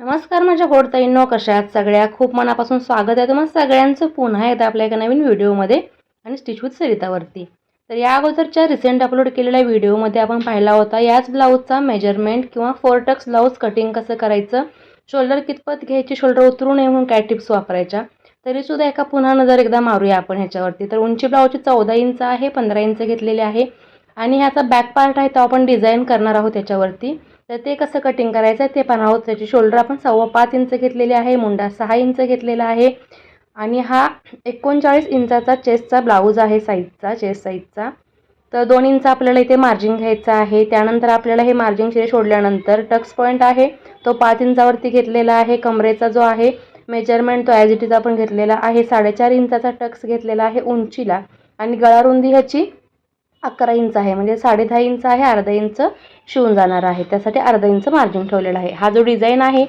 नमस्कार माझ्या गोडताईंनो, कशा आहात सगळ्या? खूप मनापासून स्वागत आहे तुम्हा सगळ्यांचं पुन्हा एकदा आपल्या एका नवीन व्हिडिओमध्ये आणि स्टिच विथ सरितावरती. तर या अगोदरच्या रिसेंट अपलोड केलेल्या व्हिडिओमध्ये आपण पाहिला होता याच ब्लाऊजचा मेजरमेंट किंवा 4 टक्स ब्लाऊज कटिंग कसं करायचं, शोल्डर कितपत घ्यायची, शोल्डर उतरू नये म्हणून काय टिप्स वापरायच्या. तरीसुद्धा एका पुन्हा नजर एकदा मारूया आपण ह्याच्यावरती. तर उंची ब्लाऊजची 14 इंच आहे, 15 इंच घेतलेले आहे आणि ह्याचा बॅक पार्ट आहे तो आपण डिझाईन करणार आहोत त्याच्यावरती. तर ते कसं कटिंग करायचं आहे ते पाहणार आहोत. त्याची शोल्डर आपण 5.25 इंच घेतलेली आहे, मुंडा 6 इंच घेतलेला आहे आणि हा 39 इंचाचा चेस्टचा ब्लाऊज आहे, साईजचा, चेस्ट साईजचा. तर 2 इंच आपल्याला इथे मार्जिन घ्यायचं आहे. त्यानंतर आपल्याला हे मार्जिन शिरे सोडल्यानंतर टक्स पॉईंट आहे तो 5 इंचावरती घेतलेला आहे. कमरेचा जो आहे मेजरमेंट तो ॲज इट इज आपण घेतलेला आहे. 4.5 इंचाचा टक्स घेतलेला आहे उंचीला आणि गळा रुंदी ह्याची 11 इंच आहे, म्हणजे 10.5 इंच आहे, अर्धा इंच शिवून जाणार आहे. त्यासाठी अर्धा इंच मार्जिन ठेवलेला आहे. हा जो डिझाईन आहे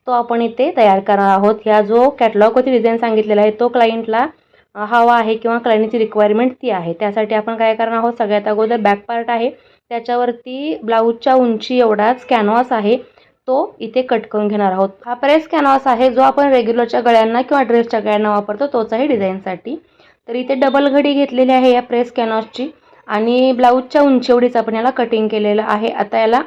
तो आपण इथे तयार करणार आहोत. ह्या जो कॅटलॉगवरती डिझाईन सांगितलेला आहे तो क्लायंटला हवा आहे किंवा क्लायंटची रिक्वायरमेंट ती आहे. त्यासाठी आपण काय करणार आहोत, सगळ्यात अगोदर बॅक पार्ट आहे त्याच्यावरती ब्लाऊजच्या उंची एवढाच कॅनव्हास आहे तो इथे कट करून घेणार आहोत. हा प्रेस कॅनव्हास आहे जो आपण रेग्युलरच्या गळ्यांना किंवा ड्रेसच्या गळ्यांना वापरतो, तोच आहे डिझाईनसाठी. तर इथे डबल घडी घेतलेली आहे या प्रेस कॅनव्हासची आणि ब्लाऊजच्या उंची एवढीच आपण याला कटिंग केलेलं आहे. आता याला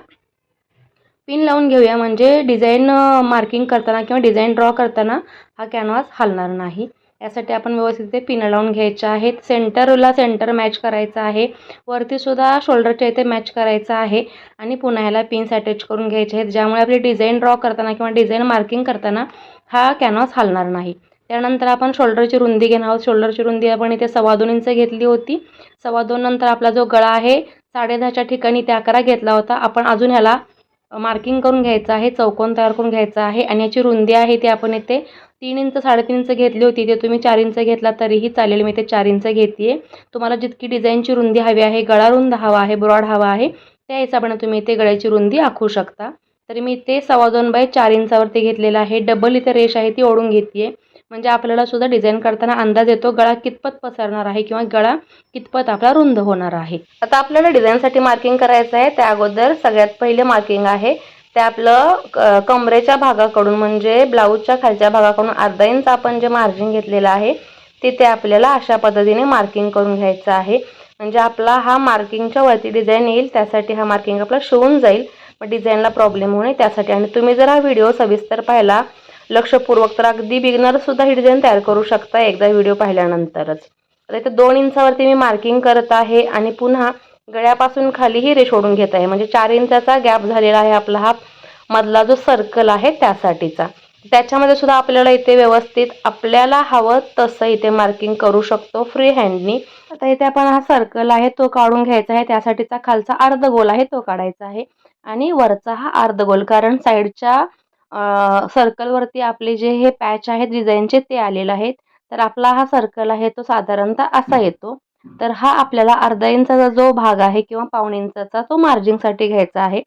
पिन लावून घेऊया, म्हणजे डिझाईन मार्किंग करताना किंवा डिझाईन ड्रॉ करताना हा कॅनव्हास हलणार नाही. यासाठी आपण व्यवस्थित ते पिन लावून घ्यायच्या आहेत. सेंटरला सेंटर मॅच करायचं आहे, वरती सुद्धा शोल्डरच्या इथे मॅच करायचं आहे आणि पुन्हा ह्याला पिन्स अटॅच करून घ्यायचे आहेत, ज्यामुळे आपली डिझाईन ड्रॉ करताना किंवा डिझाईन मार्किंग करताना हा कॅनव्हास हलणार नाही. त्यानंतर आपण शोल्डरची रुंदी घेणार आहोत. शोल्डरची रुंदी आपण इथे 2.25 इंच घेतली होती. 2.25 नंतर आपला जो गळा आहे 10.5च्या ठिकाणी ते 11 घेतला होता. आपण अजून ह्याला मार्किंग करून घ्यायचं आहे, चौकोन तयार करून घ्यायचा आहे आणि याची रुंदी आहे ती आपण इथे 3 इंच 3.5 इंच घेतली होती. ते तुम्ही 4 इंच घेतला तरीही चालेल. मी इथे 4 इंच घेते. तुम्हाला जितकी डिझाईनची रुंदी हवी आहे, गळा रुंद हवा आहे, ब्रॉड हवा आहे, त्या हिशोबाने तुम्ही इथे गळ्याची रुंदी आखू शकता. तर मी इथे 2.25/4 इंचावरती घेतलेला आहे. डबल इथे रेष आहे ती ओढून घेते, म्हणजे आपल्याला सुद्धा डिझाईन करताना अंदाज येतो गळा कितपत पसरणार आहे किंवा गळा कितपत आपला रुंद होणार आहे. आता आपल्याला डिझाईनसाठी मार्किंग करायचं आहे. त्या अगोदर सगळ्यात पहिले मार्किंग आहे ते आपलं कमरेच्या भागाकडून, म्हणजे ब्लाऊजच्या खालच्या भागाकडून अर्धा इंच आपण जे मार्जिन घेतलेलं आहे तिथे आपल्याला अशा पद्धतीने मार्किंग करून घ्यायचं आहे, म्हणजे आपला हा मार्किंगच्या वरती डिझाईन येईल. त्यासाठी हा मार्किंग आपला शिवून जाईल, मग डिझाईनला प्रॉब्लेम होऊ नये त्यासाठी. आणि तुम्ही जर हा व्हिडिओ सविस्तर पाहिला लक्षपूर्वक तर अगदी बिगिनर सुद्धा ही डिझाईन तयार करू शकता एकदा व्हिडिओ पाहिल्यानंतरच. आता इथे 2 इंचावरती मी मार्किंग करत आहे आणि पुन्हा गळ्यापासून खाली ही रेष ओढून घेत आहे, म्हणजे 4 इंचाचा गॅप झालेला आहे आपला हा मधला जो सर्कल आहे त्यासाठीचा. त्याच्यामध्ये सुद्धा आपल्याला इथे व्यवस्थित आपल्याला हवं तसं इथे मार्किंग करू शकतो फ्री हँडनी. आता इथे आपण हा सर्कल आहे तो काढून घ्यायचा आहे. त्यासाठीचा खालचा अर्धगोल आहे तो काढायचा आहे आणि वरचा हा अर्धगोल, कारण साईडच्या सर्कलवरती आपले जे हे पॅच आहेत डिझाईनचे ते आलेले आहेत. तर आपला हा सर्कल आहे तो साधारणतः असा येतो. तर हा आपल्याला अर्धा इंचाचा जो भाग आहे किंवा पाऊण इंचाचा तो मार्जिनसाठी घ्यायचा आहे.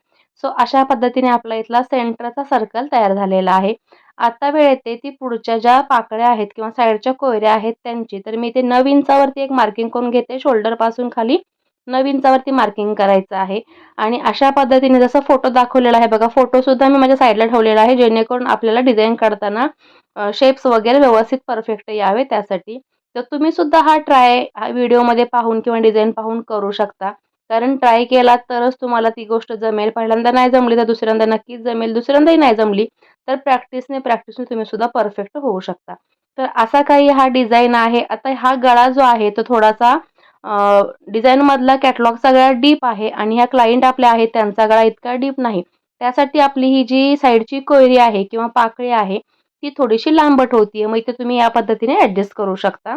सो अशा पद्धतीने आपला इथला सेंटरचा सर्कल तयार झालेला आहे. आता वेळ येते ती पुढच्या ज्या पाकळ्या आहेत किंवा साईडच्या कोयऱ्या आहेत त्यांची. तर मी इथे 9 इंचावरती एक मार्किंग करून घेते. शोल्डरपासून खाली 9 इंचावरती मार्किंग करायचं आहे आणि अशा पद्धतीने जसं फोटो दाखवलेला आहे बघा, फोटोसुद्धा मी माझ्या साईडला ठेवलेला आहे, जेणेकरून आपल्याला डिझाईन करताना शेप्स वगैरे व्यवस्थित परफेक्ट यावे त्यासाठी. तर तुम्ही सुद्धा हा ट्राय व्हिडिओमध्ये पाहून किंवा डिझाईन पाहून करू शकता, कारण ट्राय केला तरच तुम्हाला ती गोष्ट जमेल. पहिल्यांदा नाही जमली तर दुसऱ्यांदा नक्कीच जमेल, दुसऱ्यांदाही नाही जमली तर प्रॅक्टिसने तुम्ही सुद्धा परफेक्ट होऊ शकता. तर असा काही हा डिझाईन आहे. आता हा गळा जो आहे तो थोडासा डिझाईनमधला कॅटलॉग सगळ्यात डीप आहे आणि ह्या क्लायंट आपल्या आहेत त्यांचा गळा इतका डीप नाही. त्यासाठी आपली ही जी साईडची कोयरी आहे किंवा पाकळी आहे ती थोडीशी लांबट होतीये, मग इथे तुम्ही या पद्धतीने ॲडजस्ट करू शकता.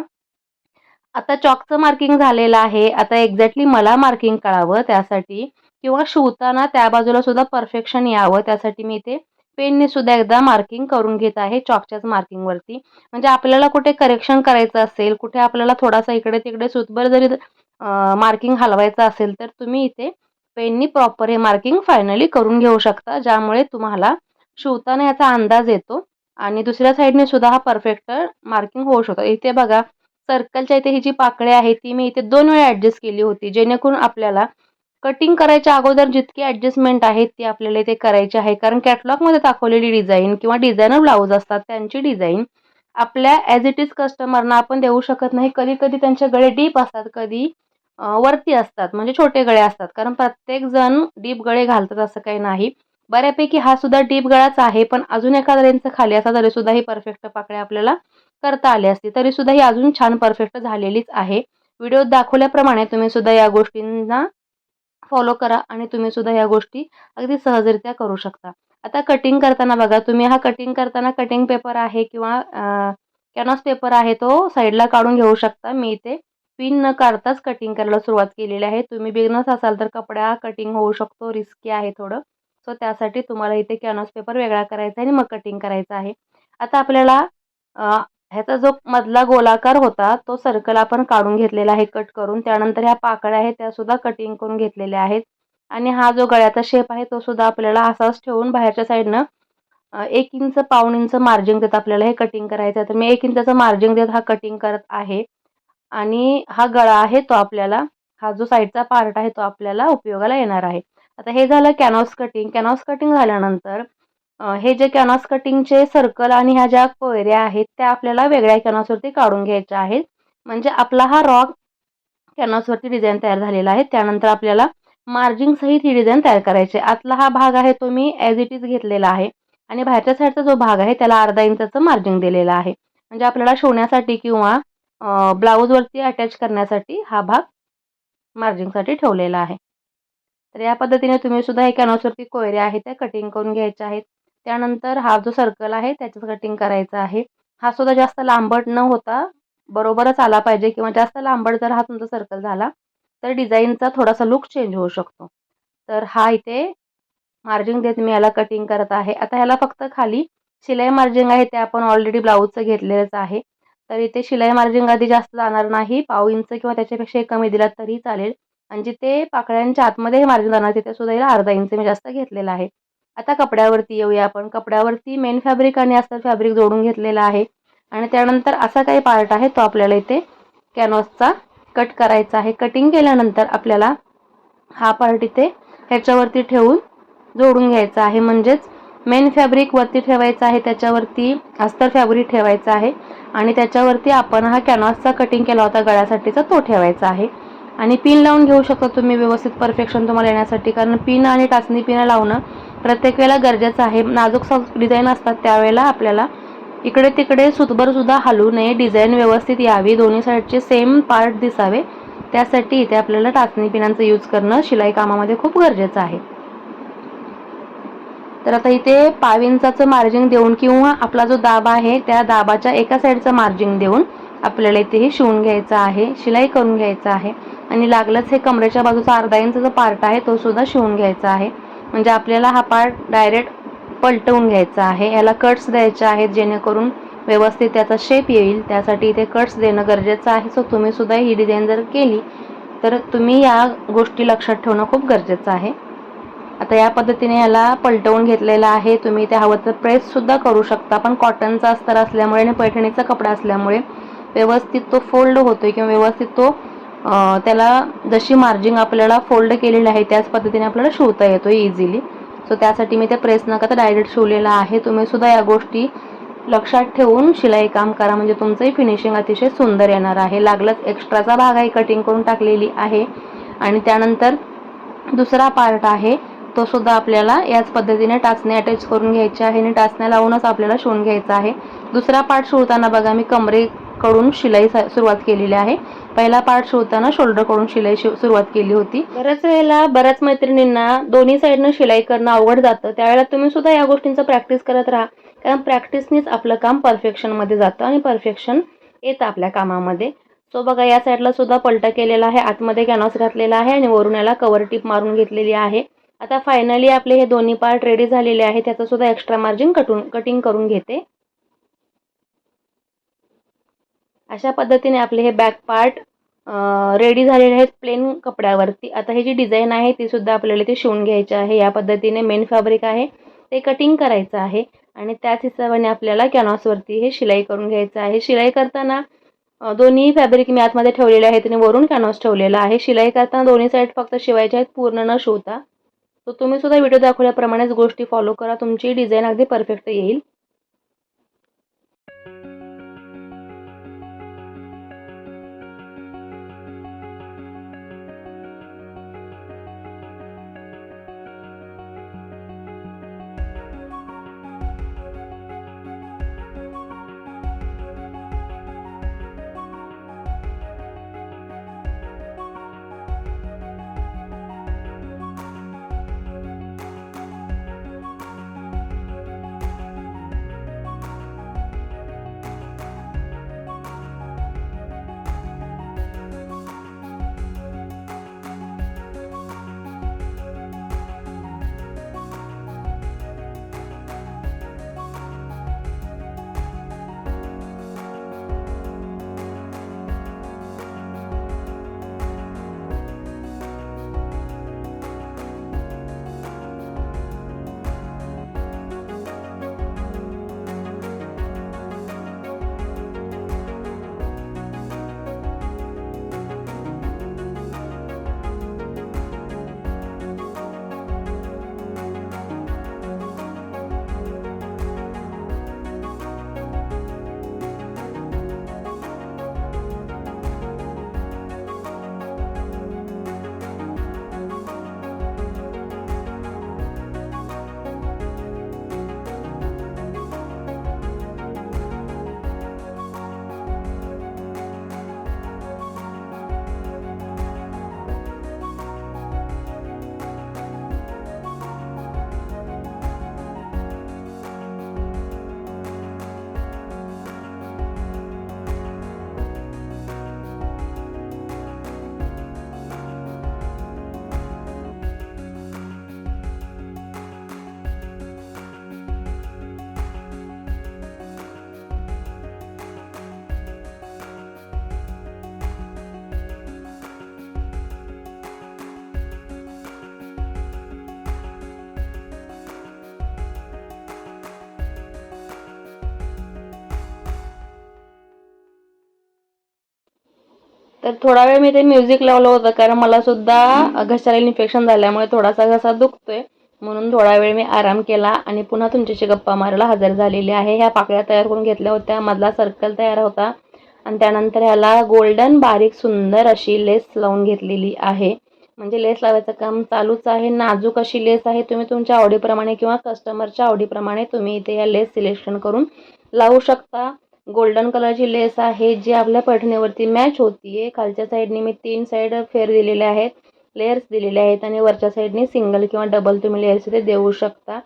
आता चॉकचं मार्किंग झालेलं आहे. आता एक्झॅक्टली मला मार्किंग कळावं त्यासाठी किंवा शिवताना त्या बाजूला सुद्धा परफेक्शन यावं त्यासाठी मी इथे पेनने सुद्धा एकदा मार्किंग करून घेत आहे चॉकच्याच मार्किंगवरती. म्हणजे आपल्याला कुठे करेक्शन करायचं असेल, कुठे आपल्याला थोडासा इकडे तिकडे सुतभर जरी मार्किंग हलवायचं असेल तर तुम्ही इथे पेननी प्रॉपर हे मार्किंग फायनली करून घेऊ शकता, ज्यामुळे तुम्हाला शिवताना याचा अंदाज येतो आणि दुसऱ्या साईडने सुद्धा हा परफेक्ट मार्किंग होऊ शकतो. इथे बघा सर्कलच्या इथे ही जी पाकळी आहे ती मी इथे 2 वेळा ॲडजस्ट केली होती, जेणेकरून आपल्याला कटिंग करायच्या अगोदर जितकी ॲडजस्टमेंट आहेत ती आपल्याला इथे करायची आहे. कारण कॅटलॉगमध्ये दाखवलेली डिझाईन किंवा डिझायनर ब्लाऊज असतात त्यांची डिझाईन आपल्या ॲज इट इज कस्टमरना आपण देऊ शकत नाही. कधी-कधी त्यांचे गळे डीप असतात, कधी वरती असतात म्हणजे छोटे गळे असतात. कारण प्रत्येकजण डीप गळे घालतात असं काही नाही. बऱ्यापैकी हा सुद्धा डीप गळाच आहे, पण अजून एखादा रेंजचा खाली असता तरीसुद्धा ही परफेक्ट पाकळी आपल्याला करता आली असती. तरीसुद्धा ही अजून छान परफेक्ट झालेलीच आहे. व्हिडिओत दाखवल्याप्रमाणे तुम्ही सुद्धा या गोष्टींना फॉलो करा आणि तुम्ही सुद्धा या गोष्टी अगदी सहजरित्या करू शकता. आता कटिंग करताना बघा तुम्ही हा कटिंग करताना कटिंग पेपर आहे किंवा कॅनव्हास पेपर आहे तो साईडला काढून घेऊ शकता. मी इथे पिन न काढताच कटिंग करायला सुरुवात केलेली आहे. तुम्ही बिगिनर्स असाल तर कपडा कटिंग होऊ शकतो, रिस्की आहे थोडं. सो त्यासाठी तुम्हाला इथे कॅनव्हास पेपर वेगळा करायचा आहे आणि मग कटिंग करायचं आहे. आता आपल्याला ह्याचा जो मधला गोलाकार होता तो सर्कल आपण काढून घेतलेला आहे कट करून. त्यानंतर ह्या पाकळ्या आहेत त्यासुद्धा कटिंग करून घेतलेल्या आहेत आणि हा जो गळ्याचा शेप आहे तो सुद्धा आपल्याला असाच ठेवून बाहेरच्या साईडनं 1 इंच, पाऊण इंच मार्जिन देत आपल्याला हे कटिंग करायचं आहे. तर मी 1 इंचाचं मार्जिन देत हा कटिंग करत आहे आणि हा गळा आहे तो आपल्याला, हा जो साईडचा पार्ट आहे तो आपल्याला उपयोगाला येणार आहे. आता हे झालं कॅनव्हास कटिंग. कॅनव्हास कटिंग झाल्यानंतर हे जे कॅनव्हास कटिंगचे सर्कल आणि ह्या ज्या कोयऱ्या आहेत त्या आपल्याला वेगळ्या कॅनव्हासवरती काढून घ्यायच्या आहेत. म्हणजे आपला हा कॅनव्हासवरती डिझाईन तयार झालेला आहे. त्यानंतर आपल्याला मार्जिन सहित ही डिझाईन तयार करायची आहे. आतला हा भाग आहे तो मी ॲज इट इज घेतलेला आहे आणि बाहेरच्या साईडचा जो भाग आहे त्याला अर्धा इंचाचं मार्जिन दिलेलं आहे. म्हणजे आपल्याला शिवण्यासाठी किंवा ब्लाऊजवरती अटॅच करण्यासाठी हा भाग मार्जिनसाठी ठेवलेला आहे. तर या पद्धतीने तुम्ही सुद्धा हे कॅनव्हासवरती कोयऱ्या आहेत त्या कटिंग करून घ्यायच्या आहेत. त्यानंतर हा जो सर्कल आहे त्याचं कटिंग करायचं आहे. हा सुद्धा जास्त लांबट न होता बरोबरच आला पाहिजे किंवा जास्त लांबट जर हा तुमचा सर्कल झाला तर डिझाईनचा थोडासा लुक चेंज होऊ शकतो. तर हा इथे मार्जिन देत मी याला कटिंग करत आहे. आता ह्याला फक्त खाली शिलाई मार्जिंग आहे ते आपण ऑलरेडी ब्लाऊजचं घेतलेलंच आहे. तर इथे शिलाई मार्जिंग आधी जास्त जाणार नाही. पाव इंच किंवा त्याच्यापेक्षाही कमी दिलात तरी चालेल आणि जिथे पाकळ्यांच्या आतमध्ये हे मार्जिन जाणार तिथे सुद्धा याला अर्धा इंच मी जास्त घेतलेला आहे. आता कपड्यावरती येऊया आपण. कपड्यावरती मेन फॅब्रिक आणि अस्तर फॅब्रिक जोडून घेतलेलं आहे आणि त्यानंतर असा काही पार्ट आहे तो आपल्याला इथे कॅनव्हासचा कट करायचा आहे. कटिंग केल्यानंतर आपल्याला हा पार्ट इथे ह्याच्यावरती ठेवून जोडून घ्यायचा आहे. म्हणजेच मेन फॅब्रिक वरती ठेवायचं आहे, त्याच्यावरती अस्तर फॅब्रिक ठेवायचं आहे आणि त्याच्यावरती आपण हा कॅनव्हासचा कटिंग केला होता गळ्यासाठीचा तो ठेवायचा आहे. आणि पिन लावून घेऊ शकता तुम्ही व्यवस्थित परफेक्शन तुम्हाला येण्यासाठी. कारण पिन आणि टाचणी पिन लावणं प्रत्येक वेळेला गरजेचं आहे. नाजूक डिझाईन असतात त्यावेळेला आपल्याला इकडे तिकडे सुतभर सुद्धा हलू नये, डिझाईन व्यवस्थित यावी, दोन्ही साईडचे सेम पार्ट दिसावे त्यासाठी इथे आपल्याला टाचणी पिनांचा यूज करणं शिलाई कामामध्ये खूप गरजेचं आहे. तर आता इथे पाव इंचाचं मार्जिन देऊन किंवा आपला जो दाब आहे त्या दाबाच्या एका साईडचं मार्जिन देऊन आपल्याला इथे हे शिवून घ्यायचं आहे, शिलाई करून घ्यायचं आहे आणि लागलंच हे कमरेच्या बाजूचा अर्धा इंचाचा पार्ट आहे तो सुद्धा शिवून घ्यायचा आहे. म्हणजे आपल्याला हा पार्ट डायरेक्ट पलटवून घ्यायचा आहे. याला कट्स द्यायचे आहेत जेणेकरून व्यवस्थित त्याचा शेप येईल. त्यासाठी इथे कट्स देणं गरजेचं आहे. सो तुम्ही सुद्धा ही डिझाईन जर केली तर तुम्ही या गोष्टी लक्षात ठेवणं खूप गरजेचं आहे. आता या पद्धतीने याला पलटवून घेतलेला आहे. तुम्ही त्या हवं तर प्रेससुद्धा करू शकता, पण कॉटनचा अस्तर असल्यामुळे आणि पैठणीचा कपडा असल्यामुळे व्यवस्थित तो फोल्ड होतोय किंवा व्यवस्थित तो त्याला जशी मार्जिंग आपल्याला फोल्ड केलेली आहे त्याच पद्धतीने आपल्याला शिवता येतोय इझिली. सो त्यासाठी मी ते प्रेस न करता डायरेक्ट शिवलेला आहे. तुम्ही सुद्धा या गोष्टी लक्षात ठेवून शिलाई काम करा म्हणजे तुमचंही फिनिशिंग अतिशय सुंदर येणार आहे. लागलंच एक्स्ट्राचा भाग आहे कटिंग करून टाकलेली आहे आणि त्यानंतर दुसरा पार्ट आहे तो सुद्धा आपल्याला याच पद्धतीने टाचणी अटॅच करून घ्यायची आहे आणि टाचण्या लावूनच आपल्याला शिवून घ्यायचा आहे. दुसरा पार्ट शिवताना बघा मी कमरेकडून शिलाई सुरुवात केलेली आहे. पहिला पार्ट शिवताना शोल्डरकडून शिलाई सुरुवात केली होती. बऱ्याच वेळेला बऱ्याच मैत्रिणींना दोन्ही साईडनं शिलाई करणं अवघड जातं. त्यावेळेला तुम्ही सुद्धा या गोष्टींचं प्रॅक्टिस करत राहा. कारण प्रॅक्टिसनीच आपलं काम परफेक्शनमध्ये जातं आणि परफेक्शन येतं आपल्या कामामध्ये. सो बघा या साईडला सुद्धा पलटा केलेला आहे, आतमध्ये कॅनव्हास घातलेला आहे आणि वरून याला कव्हर टिप मारून घेतलेली आहे. आता फायनली आपले हे दोन्ही पार्ट रेडी झालेले आहे. त्याचं सुद्धा एक्स्ट्रा मार्जिन कटिंग करून घेते. अशा पद्धतीने आपले हे बॅक पार्ट रेडी झालेले आहेत प्लेन कपड्यावरती. आता ही जी डिझाईन आहे ती सुद्धा आपल्याला इथे शिवून घ्यायची आहे. या पद्धतीने मेन फॅब्रिक आहे ते कटिंग करायचं आहे आणि त्याच हिशोबाने आपल्याला कॅनव्हासवरती हे शिलाई करून घ्यायचं आहे. शिलाई करताना दोन्ही फॅब्रिक मी आतमध्ये ठेवलेले आहेत आणि वरून कॅनव्हास ठेवलेला आहे. शिलाई करताना दोन्ही साईड फक्त शिवायच्या आहेत, पूर्ण न शिवता. तर तुम्ही सुद्धा व्हिडिओ दाखवल्याप्रमाणेच गोष्टी फॉलो करा, तुमची डिझाईन अगदी परफेक्ट येईल. तर थोडा वेळ मी ते म्युझिक लावलं होतं, कारण मला सुद्धा घशाला इन्फेक्शन झाल्यामुळे थोडासा घसा दुखतोय. म्हणून थोडा वेळ मी आराम केला आणि पुन्हा तुमच्याशी गप्पा मारायला हजर झालेली आहे. ह्या पाकळ्या तयार करून घेतल्या होत्या, मधला सर्कल तयार होता आणि त्यानंतर ह्याला गोल्डन बारीक सुंदर अशी लेस लावून घेतलेली आहे. म्हणजे लेस लावायचं काम चालूच आहे. नाजूक अशी लेस आहे, तुम्ही तुमच्या आवडीप्रमाणे किंवा कस्टमरच्या आवडीप्रमाणे तुम्ही इथे या लेस सिलेक्शन करून लावू शकता. गोल्डन कलरची लेस आहे, जी आपल्या पैठणीवरती मॅच होतीये. खालच्या साईडने मी 3 साईड फेर दिलेले आहेत, लेयर्स दिलेले आहेत आणि वरच्या साईडने सिंगल किंवा डबल तुम्ही लेयर्स इथे देऊ शकता.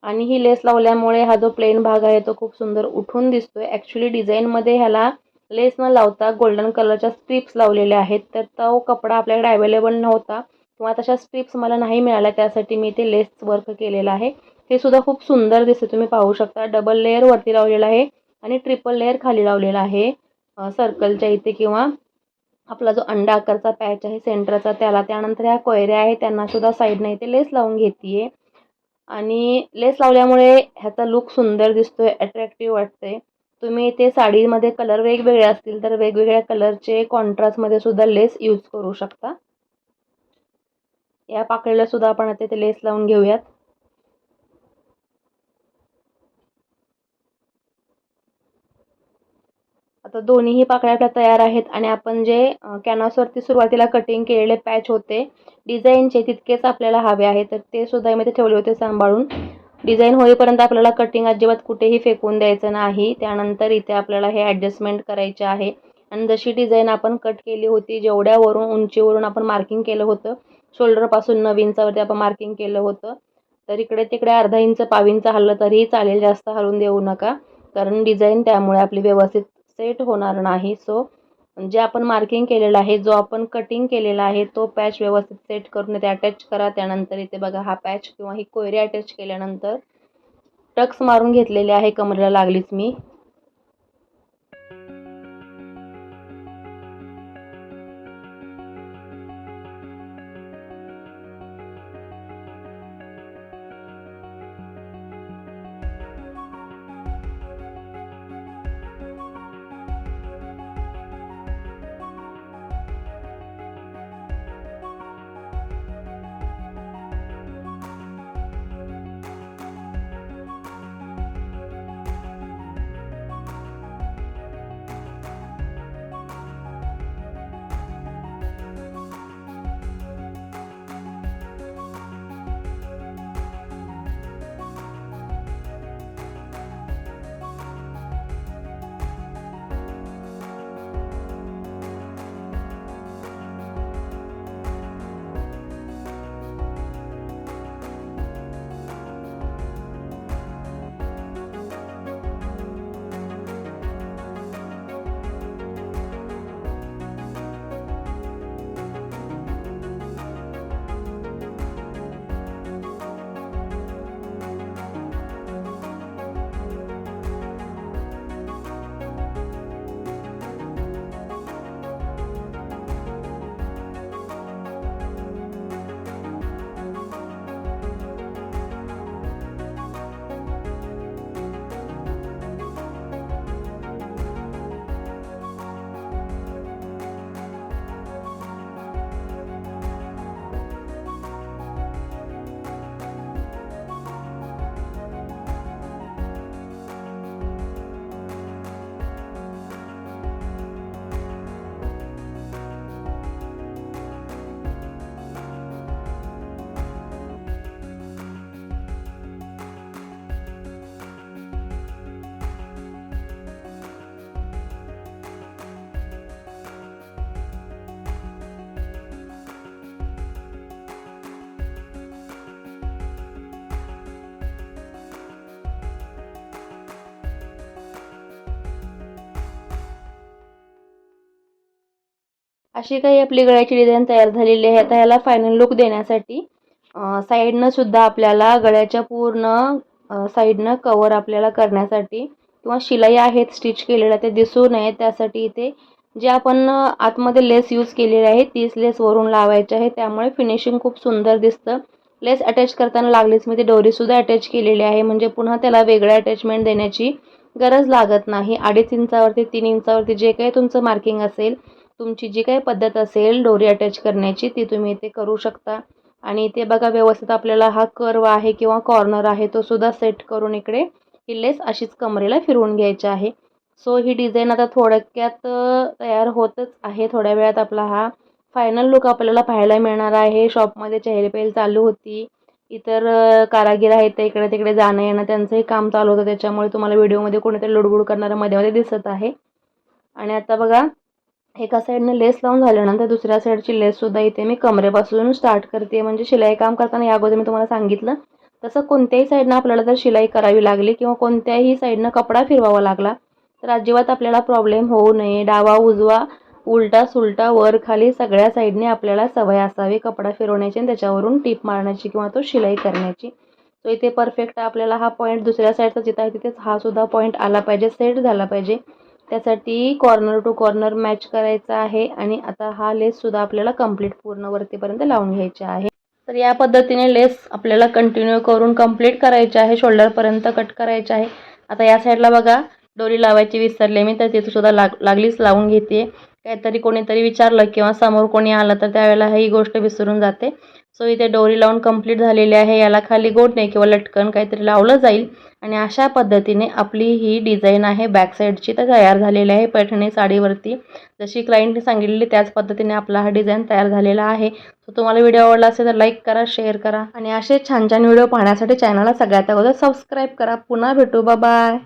आणि ही लेस लावल्यामुळे हा जो प्लेन भाग आहे तो खूप सुंदर उठून दिसतोय. ॲक्च्युली डिझाईनमध्ये ह्याला लेस न लावता गोल्डन कलरच्या स्ट्रिप्स लावलेल्या आहेत, तर तो कपडा आपल्याकडे अवेलेबल नव्हता किंवा तशा स्ट्रिप्स मला नाही मिळाल्या, त्यासाठी मी ते लेस वर्क केलेलं आहे. हे सुद्धा खूप सुंदर दिसते, तुम्ही पाहू शकता. डबल लेयर वरती लावलेला आहे आणि ट्रिपल लेयर खाली लावलेला आहे सर्कलच्या इथे, किंवा आपला जो अंडा आकारचा पॅच आहे सेंटरचा त्याला. त्यानंतर ह्या कोयऱ्या आहेत त्यांना सुद्धा साईडने इथे लेस लावून घेतीये आणि लेस लावल्यामुळे ह्याचा लुक सुंदर दिसतोय, अट्रॅक्टिव्ह वाटते. तुम्ही इथे साडीमध्ये कलर वेगवेगळे असतील तर वेगवेगळ्या कलरचे कॉन्ट्रास्टमध्ये सुद्धा लेस यूज करू शकता. या पाकळीला सुद्धा आपण आता इथे लेस लावून घेऊयात. आता दोन्हीही पाकळ्या आपल्या तयार आहेत आणि आपण जे कॅनव्हासवरती सुरुवातीला कटिंग केलेले पॅच होते डिझाईनचे, तितकेच आपल्याला हवे आहे, तर ते सुद्धा मी ते ठेवले होते सांभाळून. डिझाईन होईपर्यंत आपल्याला कटिंग अजिबात कुठेही फेकून द्यायचं नाही. त्यानंतर इथे आपल्याला हे ॲडजस्टमेंट करायचे आहे आणि जशी डिझाईन आपण कट केली होती, जेवढ्या वरून उंचीवरून आपण मार्किंग केलं होतं, शोल्डरपासून 9 इंचावरती आपण मार्किंग केलं होतं, तर इकडे तिकडे अर्धा इंच पाव इंच हललं तरीही चालेल, जास्त हलवून देऊ नका, कारण डिझाईन त्यामुळे आपली व्यवस्थित सेट होणार नाही. सो जे आपण मार्किंग केलेलं आहे, जो आपण कटिंग केलेला आहे, तो पॅच व्यवस्थित सेट करून इथे अटॅच करा. त्यानंतर इथे बघा हा पॅच किंवा ही कोयरी अटॅच केल्यानंतर टक्स मारून घेतलेले आहे, कमरेला लागलीच मी. अशी काही आपली गळ्याची डिझाईन तयार झालेली आहे. आता ह्याला फायनल लुक देण्यासाठी साईडनं सुद्धा आपल्याला गळ्याच्या पूर्ण साईडनं कवर आपल्याला करण्यासाठी किंवा शिलाई आहेत स्टिच केलेल्या ते दिसू नये त्यासाठी इथे जे आपण आतमध्ये लेस यूज केलेली आहे तीच लेस वरून लावायची आहे. त्यामुळे फिनिशिंग खूप सुंदर दिसतं. लेस अटॅच करताना लागलीच मी ती दोरीसुद्धा अटॅच केलेली आहे, म्हणजे पुन्हा त्याला वेगळं अटॅचमेंट देण्याची गरज लागत नाही. 2.5 इंचावरती 3 इंचावरती जे काही तुमचं मार्किंग असेल, तुमची जी काही पद्धत असेल दोरी अटॅच करण्याची ती तुम्ही इथे करू शकता. आणि इथे बघा व्यवस्थित आपल्याला हा कर्व आहे किंवा कॉर्नर आहे तो सुद्धा सेट करून इकडे ही लेस अशीच कमरेला फिरवून घ्यायची आहे. सो ही डिझाईन आता थोडक्यात तयार होतच आहे. थोड्या वेळात आपला हा फायनल लुक आपल्याला पाहायला मिळणार आहे. शॉपमध्ये चहलपहल चालू होती. इतर कारागीर आहेत ते इकडे तिकडे जाणं येणं त्यांचंही काम चालू होतं, त्याच्यामुळे तुम्हाला व्हिडिओमध्ये कोणीतरी लुडबुड करणारं मध्ये मध्ये दिसत आहे. आणि आता बघा एका साईडनं लेस लावून झाल्यानंतर दुसऱ्या साईडची लेससुद्धा इथे मी कमरेपासून स्टार्ट करते. म्हणजे शिलाई काम करताना या अगोदर मी तुम्हाला सांगितलं तसं कोणत्याही साईडनं आपल्याला जर शिलाई करावी लागली किंवा कोणत्याही साईडनं कपडा फिरवावा लागला तर अजिबात आपल्याला प्रॉब्लेम होऊ नये. डावा उजवा उलटा सुलटा वर खाली सगळ्या साईडने आपल्याला सवय असावी कपडा फिरवण्याची आणि त्याच्यावरून टीप मारण्याची किंवा तो शिलाई करण्याची. तो इथे परफेक्ट आपल्याला हा पॉईंट दुसऱ्या साईडचा जिथं आहे तिथेच हा सुद्धा पॉईंट आला पाहिजे, सेट झाला पाहिजे. त्यासाठी कॉर्नर टू कॉर्नर मॅच करायचा आहे. आणि आता हा लेससुद्धा आपल्याला कंप्लीट पूर्ण वरतीपर्यंत लावून घ्यायचा आहे. तर या पद्धतीने लेस आपल्याला कंटिन्यू करून कंप्लीट करायची आहे. शोल्डरपर्यंत कट करायचे आहे. आता या साईडला बघा दोरी लावायची विसरले मी, तर तिथे सुद्धा लागलीच लावून घेते. काहीतरी कोणीतरी विचारलं किंवा समोर कोणी आलं तर त्यावेळेला ही गोष्ट विसरून जाते. सो इथे दोरी लावून कंप्लीट झालेली आहे. याला खाली गोटणे किंवा लटकन काहीतरी लावलं जाईल आणि अशा पद्धतीने आपली ही डिझाईन आहे बॅक साईडची तर तयार झालेली आहे. पैठणी साडीवरती जशी क्लायंटने सांगितलेली त्याच पद्धतीने आपला हा डिझाईन तयार झालेला आहे. तर तुम्हाला व्हिडिओ आवडला असेल तर लाईक करा, शेअर करा आणि असे छान छान व्हिडिओ पाहण्यासाठी चॅनलला सगळ्यात अगोदर सबस्क्राईब करा. पुन्हा भेटू, बाय बाय.